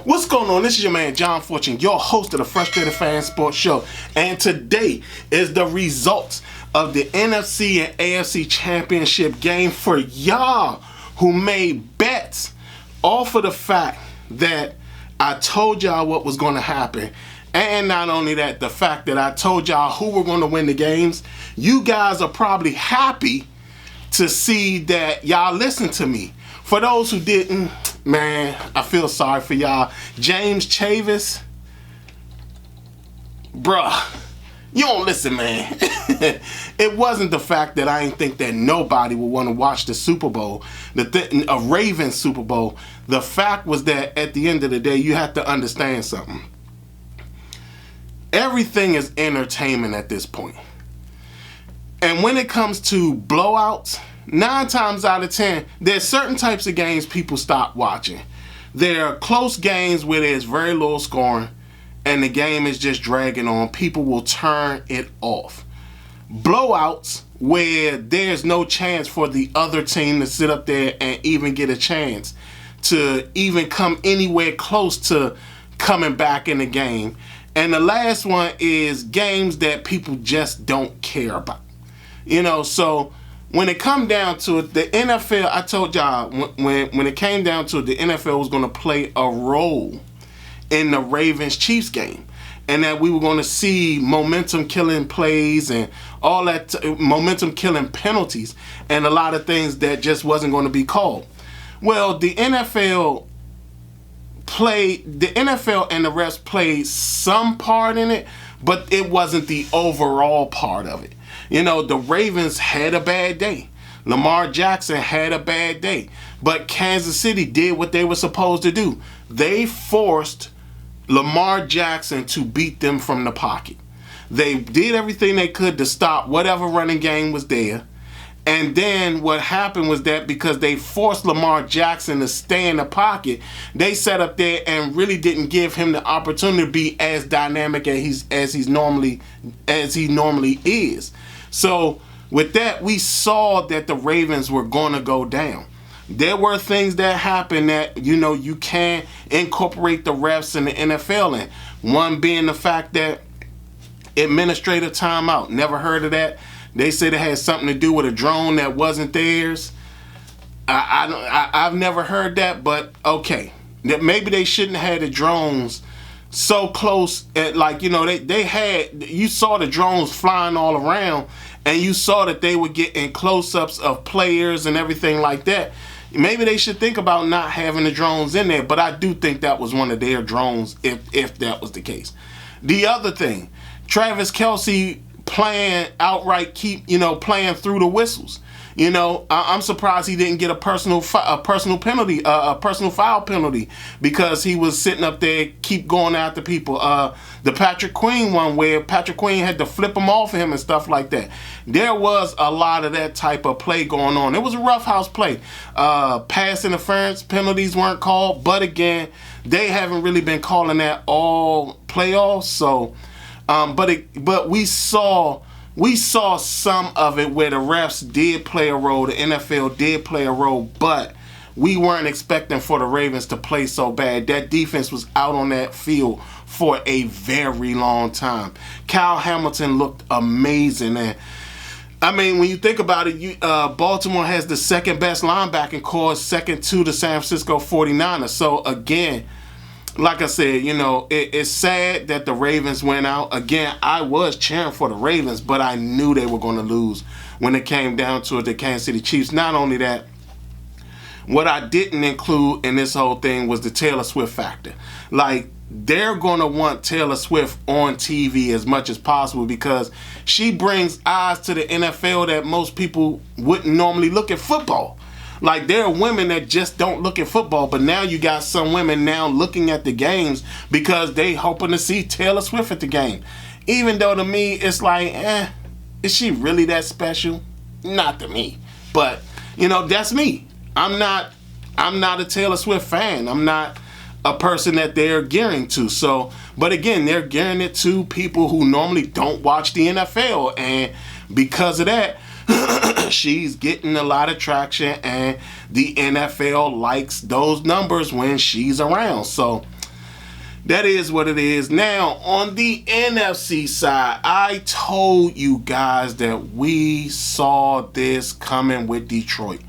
What's going on? This is your man John Fortune, your host of the Frustrated Fan Sports Show, and today is the results of the NFC and AFC Championship game for y'all who made bets off of the fact that I told y'all what was going to happen. And not only that, the fact that I told y'all who were going to win the games. You guys are probably happy to see that y'all listened to me. For those who didn't, man, I feel sorry for y'all. James Chavis, bruh, you don't listen, man. It wasn't the fact that I didn't think that nobody would want to watch the Super Bowl, a Ravens Super Bowl. The fact was that at the end of the day, you have to understand something. Everything is entertainment at this point. And when it comes to blowouts, 9 times out of 10, there's certain types of games people stop watching. There are close games where there's very little scoring and the game is just dragging on. People will turn it off. Blowouts where there's no chance for the other team to sit up there and even get a chance to even come anywhere close to coming back in the game. And the last one is games that people just don't care about. You know, so when it come down to it, the NFL, I told y'all, when it came down to it, the NFL was going to play a role in the Ravens-Chiefs game. And that we were going to see momentum-killing plays and all that, momentum-killing penalties and a lot of things that just wasn't going to be called. Well, the NFL and the refs played some part in it, but it wasn't the overall part of it. You know, the Ravens had a bad day. Lamar Jackson had a bad day. But Kansas City did what they were supposed to do. They forced Lamar Jackson to beat them from the pocket. They did everything they could to stop whatever running game was there. And then what happened was that because they forced Lamar Jackson to stay in the pocket, they sat up there and really didn't give him the opportunity to be as dynamic as he normally is. So with that, we saw that the Ravens were going to go down. There were things that happened that, you know, you can incorporate the refs in the NFL in. One being the fact that administrative timeout. Never heard of that. They said it had something to do with a drone that wasn't theirs. I've never heard that, but okay. That maybe they shouldn't have had the drones so close. Like, you know, they had, you saw the drones flying all around, and you saw that they were getting close-ups of players and everything like that. Maybe they should think about not having the drones in there, but I do think that was one of their drones if that was the case. The other thing, Travis Kelce playing outright, playing through the whistles. You know, I'm surprised he didn't get a personal foul penalty because he was sitting up there, keep going after people. The Patrick Queen one where Patrick Queen had to flip him off of him and stuff like that. There was a lot of that type of play going on. It was a roughhouse play. Pass interference penalties weren't called, but again, they haven't really been calling that all playoffs. So, but we saw some of it where the refs did play a role, the NFL did play a role, but we weren't expecting for the Ravens to play so bad. That defense was out on that field for a very long time. Kyle Hamilton looked amazing. And I mean, when you think about it, Baltimore has the second best linebacking core, second to the San Francisco 49ers. So again, like I said, you know, it's sad that the Ravens went out. Again, I was cheering for the Ravens, but I knew they were going to lose when it came down to it, the Kansas City Chiefs. Not only that, what I didn't include in this whole thing was the Taylor Swift factor. Like, they're going to want Taylor Swift on TV as much as possible because she brings eyes to the NFL that most people wouldn't normally look at football. Like, there are women that just don't look at football, but now you got some women now looking at the games because they hoping to see Taylor Swift at the game. Even though to me, it's like, is she really that special? Not to me. But, that's me. I'm not a Taylor Swift fan. I'm not a person that they're gearing to. So, but again, they're gearing it to people who normally don't watch the NFL. And because of that, she's getting a lot of traction, and the NFL likes those numbers when she's around. So that is what it is. Now, on the NFC side, I told you guys that we saw this coming with Detroit.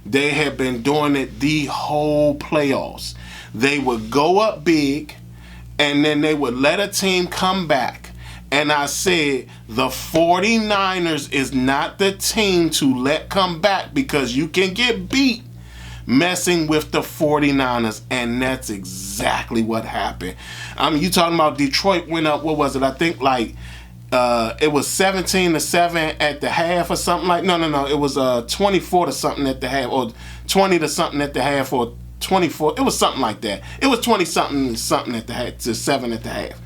They have been doing it the whole playoffs. They would go up big, and then they would let a team come back. And I said, the 49ers is not the team to let come back, because you can get beat messing with the 49ers. And that's exactly what happened. You talking about Detroit went up, what was it? I think it was 17-7 at the half or something like. No. It was 24 to something at the half, or 20 to something at the half, or 24. It was something like that. It was 20 something at the half to 7 at the half.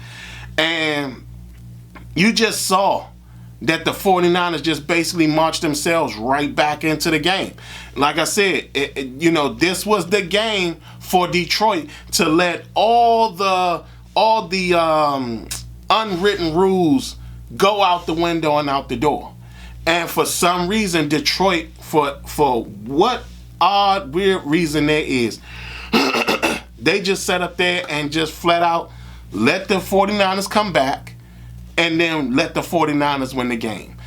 And you just saw that the 49ers just basically marched themselves right back into the game. Like I said, this was the game for Detroit to let all the unwritten rules go out the window and out the door. And for some reason, Detroit, for what odd, weird reason there is, they just sat up there and just flat out let the 49ers come back, and then let the 49ers win the game.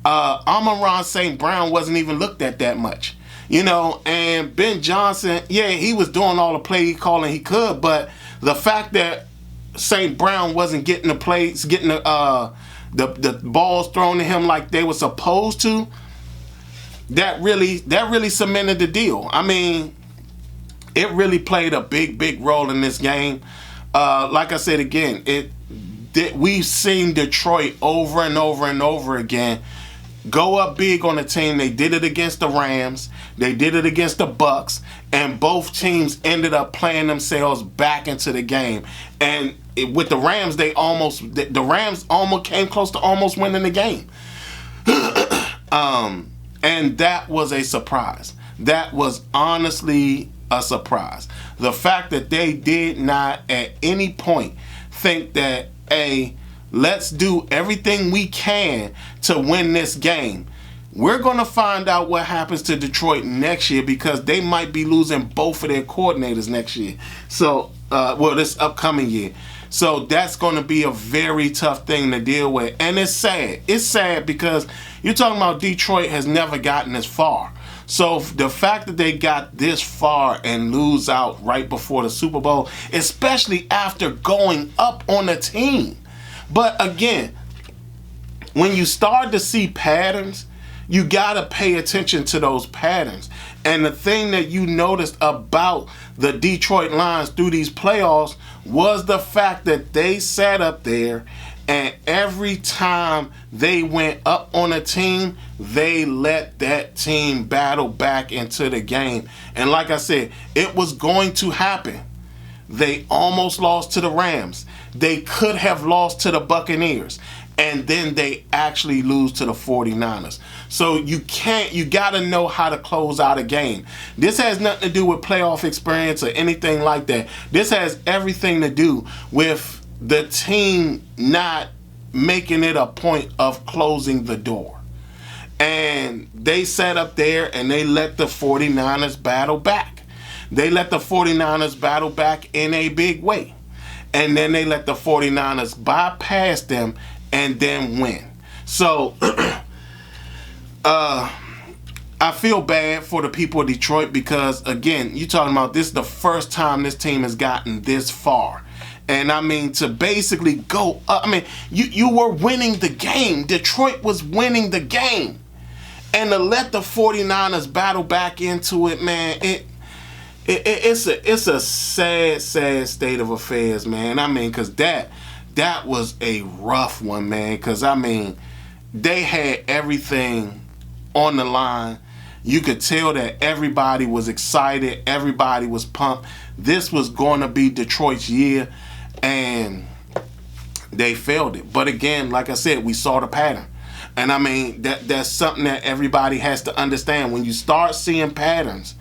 Amon-Ra St. Brown wasn't even looked at that much. And Ben Johnson, yeah, he was doing all the play calling he could, but the fact that St. Brown wasn't getting the plays, getting the balls thrown to him like they were supposed to, that really cemented the deal. I mean, it really played a big role in this game. Like I said again, we've seen Detroit over and over again go up big on a team. They did it against the Rams. They did it against the Bucks. And both teams ended up playing themselves back into the game. And with the Rams, the Rams almost came close to almost winning the game. And that was a surprise. That was honestly a surprise. The fact that they did not at any point think that, let's do everything we can to win this game. We're going to find out what happens to Detroit next year, because they might be losing both of their coordinators next year. So, this upcoming year. So that's going to be a very tough thing to deal with. And it's sad. It's sad because you're talking about Detroit has never gotten this far. So the fact that they got this far and lose out right before the Super Bowl, especially after going up on a team. But again, when you start to see patterns, you got to pay attention to those patterns. And the thing that you noticed about the Detroit Lions through these playoffs was the fact that they sat up there, and every time they went up on a team, they let that team battle back into the game. And like I said, it was going to happen. They almost lost to the Rams. They could have lost to the Buccaneers. And then they actually lose to the 49ers. So you got to know how to close out a game. This has nothing to do with playoff experience or anything like that. This has everything to do with the team not making it a point of closing the door. And they sat up there and they let the 49ers battle back. They let the 49ers battle back in a big way. And then they let the 49ers bypass them and then win. So, I feel bad for the people of Detroit because, again, you're talking about this is the first time this team has gotten this far. And, I mean, to basically go up. I mean, you were winning the game. Detroit was winning the game. And to let the 49ers battle back into it, man, it's a sad state of affairs, man. I mean, because that was a rough one, man, because, I mean, they had everything on the line. You could tell that everybody was excited. Everybody was pumped. This was going to be Detroit's year, and they failed it. But again, like I said, we saw the pattern. And I mean, that's something that everybody has to understand. When you start seeing patterns,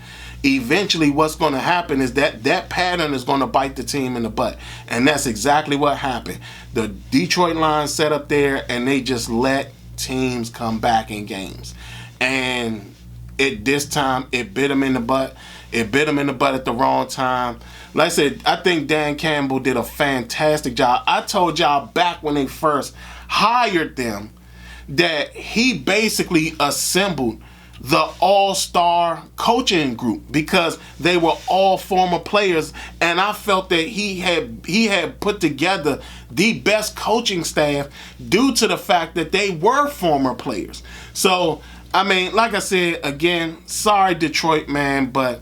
eventually what's going to happen is that pattern is going to bite the team in the butt. And that's exactly what happened. The Detroit Lions set up there, and they just let teams come back in games. And this time, it bit them in the butt. It bit them in the butt at the wrong time. Like I said, I think Dan Campbell did a fantastic job. I told y'all back when they first hired them that he basically assembled the all-star coaching group because they were all former players, and I felt that he had put together the best coaching staff due to the fact that they were former players. So, I mean, like I said, again, sorry Detroit, man, but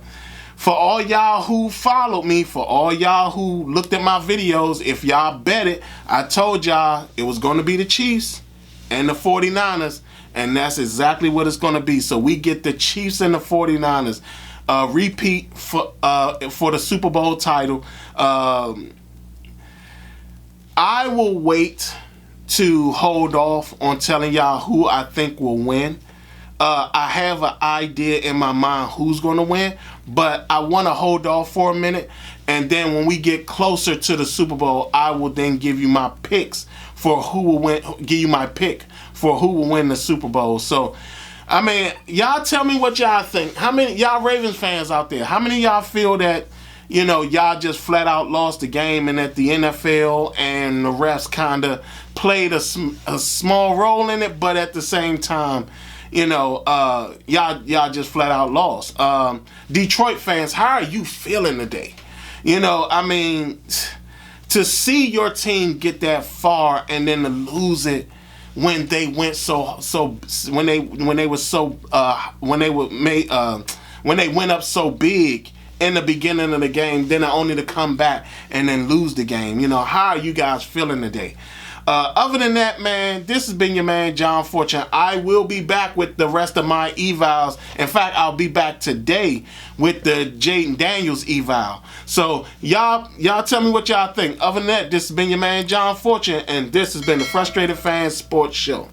for all y'all who followed me, for all y'all who looked at my videos, if y'all bet it, I told y'all it was going to be the Chiefs and the 49ers. And that's exactly what it's going to be. So we get the Chiefs and the 49ers repeat for the Super Bowl title. I will wait to hold off on telling y'all who I think will win. I have an idea in my mind who's going to win, but I want to hold off for a minute. And then when we get closer to the Super Bowl, I will then give you my picks for who will win. Give you my pick for who will win the Super Bowl. So, I mean, y'all tell me what y'all think. How many y'all Ravens fans out there? How many of y'all feel that, you know, y'all just flat out lost the game and that the NFL and the refs kind of played a small role in it, but at the same time, you know, y'all just flat out lost. Detroit fans, how are you feeling today? You know, I mean, to see your team get that far and then to lose it when they went when they went up so big in the beginning of the game, then only to come back and then lose the game. You know, how are you guys feeling today? Other than that, man, this has been your man, John Fortune. I will be back with the rest of my evals. In fact, I'll be back today with the Jaden Daniels eval. So, y'all tell me what y'all think. Other than that, this has been your man, John Fortune, and this has been the Frustrated Fans Sports Show.